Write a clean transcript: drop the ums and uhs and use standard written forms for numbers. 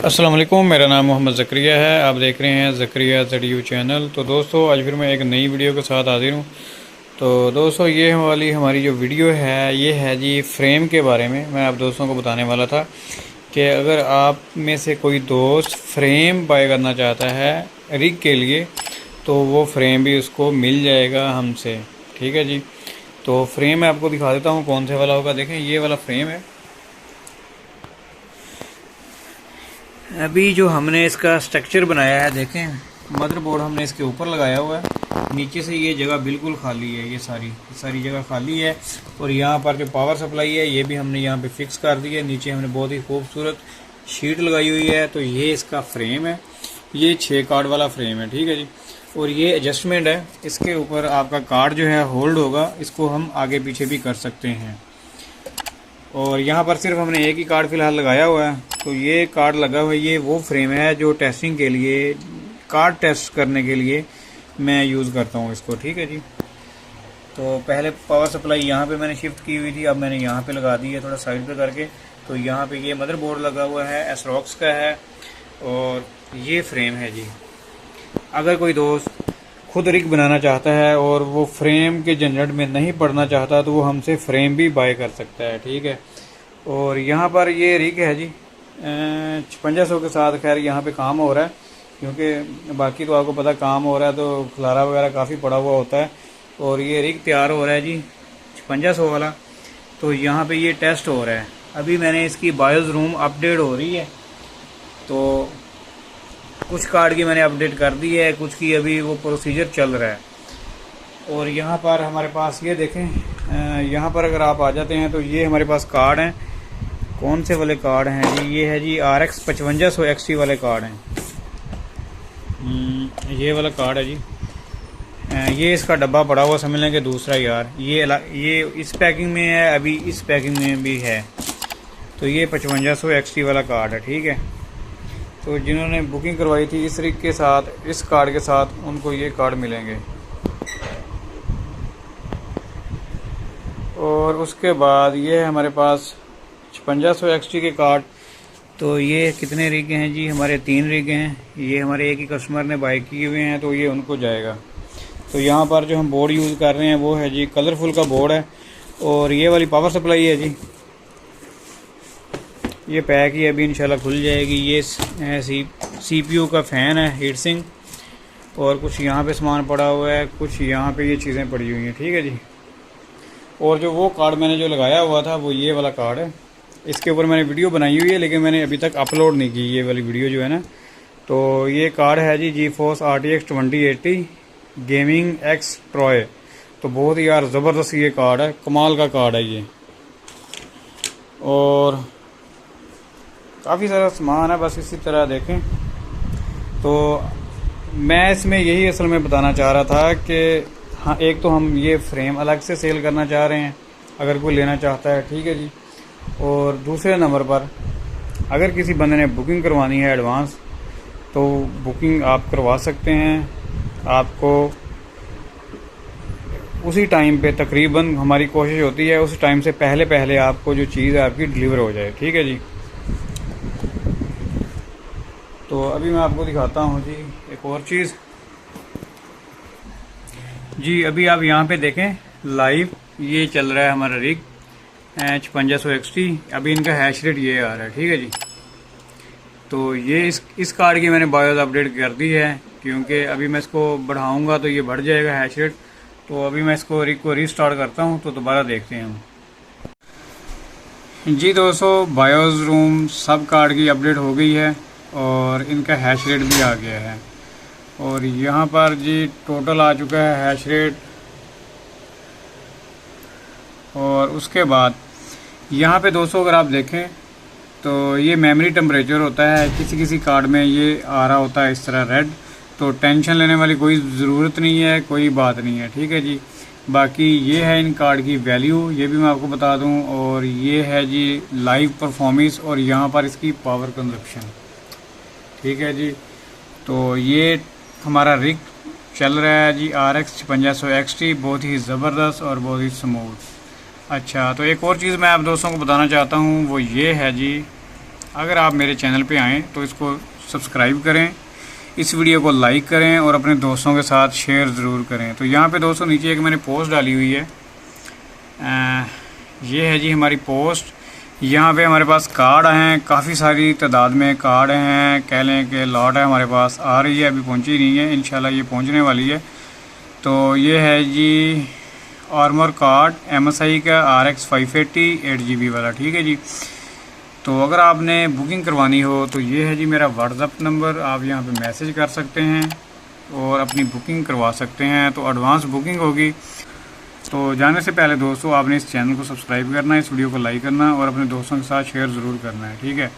अस्सलाम वालेकुम, मेरा नाम मोहम्मद ज़करिया है। आप देख रहे हैं ज़करिया ZU चैनल। तो दोस्तों, आज फिर मैं एक नई वीडियो के साथ हाजिर हूँ। तो दोस्तों, ये वाली हमारी जो वीडियो है ये है जी फ्रेम के बारे में। मैं आप दोस्तों को बताने वाला था कि अगर आप में से कोई दोस्त फ्रेम बाय करना चाहता है रिग के लिए तो वो फ्रेम भी उसको मिल जाएगा हमसे, ठीक है जी। तो फ्रेम मैं आपको दिखा देता हूँ कौन से वाला होगा। देखें, ये वाला फ्रेम है। अभी जो हमने इसका स्ट्रक्चर बनाया है, देखें, मदरबोर्ड हमने इसके ऊपर लगाया हुआ है। नीचे से ये जगह बिल्कुल खाली है, ये सारी जगह खाली है। और यहाँ पर जो पावर सप्लाई है ये भी हमने यहाँ पे फिक्स कर दी है। नीचे हमने बहुत ही खूबसूरत शीट लगाई हुई है। तो ये इसका फ्रेम है, ये 6 कार्ड वाला फ्रेम है, ठीक है जी। और ये एडजस्टमेंट है, इसके ऊपर आपका कार्ड जो है होल्ड होगा, इसको हम आगे पीछे भी कर सकते हैं। और यहाँ पर सिर्फ हमने एक ही कार्ड फिलहाल लगाया हुआ है। तो ये कार्ड लगा हुआ है, ये वो फ्रेम है जो टेस्टिंग के लिए, कार्ड टेस्ट करने के लिए मैं यूज़ करता हूँ इसको, ठीक है जी। तो पहले पावर सप्लाई यहाँ पे मैंने शिफ्ट की हुई थी, अब मैंने यहाँ पे लगा दी है थोड़ा साइड पे करके। तो यहाँ पे ये मदरबोर्ड लगा हुआ है, एसरॉक्स का है, और ये फ्रेम है जी। अगर कोई दोस्त खुद रिग बनाना चाहता है और वो फ्रेम के झंझट में नहीं पड़ना चाहता तो वो हमसे फ्रेम भी बाय कर सकता है, ठीक है। और यहाँ पर ये रिग है जी 5500 के साथ। खैर यहाँ पे काम हो रहा है, क्योंकि बाकी तो आपको पता काम हो रहा है तो खलारा वगैरह काफ़ी पड़ा हुआ होता है। और ये रिग तैयार हो रहा है जी 5500 वाला। तो यहाँ पे ये टेस्ट हो रहा है। अभी मैंने इसकी बायोस रूम अपडेट हो रही है, तो कुछ कार्ड की मैंने अपडेट कर दी है, कुछ की अभी वो प्रोसीजर चल रहा है। और यहाँ पर हमारे पास ये देखें, यहाँ पर अगर आप आ जाते हैं तो ये हमारे पास कार्ड हैं। कौन से वाले कार्ड हैं जी? ये है जी RX 5500 XT वाले कार्ड हैं। ये वाला कार्ड है जी। ये इसका डब्बा पड़ा हुआ, समझ लें कि दूसरा यार। ये इस पैकिंग में है, अभी इस पैकिंग में भी है। तो ये 5500 XT वाला कार्ड है, ठीक है। तो जिन्होंने बुकिंग करवाई थी इस रिग के साथ, इस कार्ड के साथ, उनको ये कार्ड मिलेंगे। और उसके बाद ये है हमारे पास 5500 XT के कार्ड। तो ये कितने रिग हैं जी? हमारे 3 रिग हैं। ये हमारे एक ही कस्टमर ने बाय किए हुए हैं, तो ये उनको जाएगा। तो यहाँ पर जो हम बोर्ड यूज़ कर रहे हैं वो है जी कलरफुल का बोर्ड है। और ये वाली पावर सप्लाई है जी, ये पैक ही अभी इंशाल्लाह खुल जाएगी। ये CPU का फ़ैन है, हीट सिंक। और कुछ यहाँ पे सामान पड़ा हुआ है, कुछ यहाँ पे ये चीज़ें पड़ी हुई हैं, ठीक है जी। और जो वो कार्ड मैंने जो लगाया हुआ था वो ये वाला कार्ड है। इसके ऊपर मैंने वीडियो बनाई हुई है, लेकिन मैंने अभी तक अपलोड नहीं की ये वाली वीडियो जो है ना। तो ये कार्ड है जी GeForce RTX 2080 gaming X Troy. तो बहुत ही यार ज़बरदस्त ये कार्ड है, कमाल का कार्ड है ये। और काफ़ी सारा सामान है, बस इसी तरह देखें। तो मैं इसमें यही असल में बताना चाह रहा था कि हाँ, एक तो हम ये फ्रेम अलग से सेल करना चाह रहे हैं अगर कोई लेना चाहता है, ठीक है जी। और दूसरे नंबर पर अगर किसी बंदे ने बुकिंग करवानी है एडवांस, तो बुकिंग आप करवा सकते हैं। आपको उसी टाइम पे, तकरीबन हमारी कोशिश होती है उस टाइम से पहले पहले आपको जो चीज़ है आपकी डिलीवर हो जाए, ठीक है जी। तो अभी मैं आपको दिखाता हूँ जी एक और चीज़ जी। अभी आप यहाँ पे देखें लाइव, ये चल रहा है हमारा रिग 5500 XT। अभी इनका हैश रेट ये आ रहा है, ठीक है जी। तो ये इस कार्ड की मैंने बायोस अपडेट कर दी है, क्योंकि अभी मैं इसको बढ़ाऊँगा तो ये बढ़ जाएगा हैश रेट। तो अभी मैं इसको रिग को रीस्टार्ट करता हूँ, तो दोबारा देखते हैं हम जी। दोस्तों, बायोस रूम सब कार्ड की अपडेट हो गई है और इनका हैश रेट भी आ गया है। और यहाँ पर जी टोटल आ चुका है हैश रेट और उसके बाद यहाँ पे दोस्तों अगर आप देखें तो ये मेमोरी टेम्परेचर होता है, किसी किसी कार्ड में ये आ रहा होता है इस तरह रेड, तो टेंशन लेने वाली कोई ज़रूरत नहीं है, कोई बात नहीं है, ठीक है जी। बाकी ये है इन कार्ड की वैल्यू, ये भी मैं आपको बता दूं, और ये है जी लाइव परफॉर्मेंस, और यहाँ पर इसकी पावर कंजप्शन, ठीक है जी। तो ये हमारा रिग चल रहा है जी RX 5600 XT, बहुत ही ज़बरदस्त और बहुत ही स्मूथ। अच्छा, तो एक और चीज़ मैं आप दोस्तों को बताना चाहता हूँ, वो ये है जी, अगर आप मेरे चैनल पे आएँ तो इसको सब्सक्राइब करें, इस वीडियो को लाइक करें और अपने दोस्तों के साथ शेयर ज़रूर करें। तो यहाँ पे दोस्तों नीचे एक मैंने पोस्ट डाली हुई है, ये है जी हमारी पोस्ट। यहाँ पे हमारे पास कार्ड हैं, काफ़ी सारी तादाद में कार्ड हैं, कह लें कि लॉट है हमारे पास, आ रही है, अभी पहुँची नहीं है, इंशाल्लाह ये पहुँचने वाली है। तो ये है जी आर्मर कार्ड MSI का RX 580 8GB वाला, ठीक है जी। तो अगर आपने बुकिंग करवानी हो तो ये है जी मेरा व्हाट्सअप नंबर, आप यहाँ पे मैसेज कर सकते हैं और अपनी बुकिंग करवा सकते हैं। तो एडवांस बुकिंग होगी। तो जाने से पहले दोस्तों आपने इस चैनल को सब्सक्राइब करना है, इस वीडियो को लाइक करना और अपने दोस्तों के साथ शेयर ज़रूर करना है, ठीक है।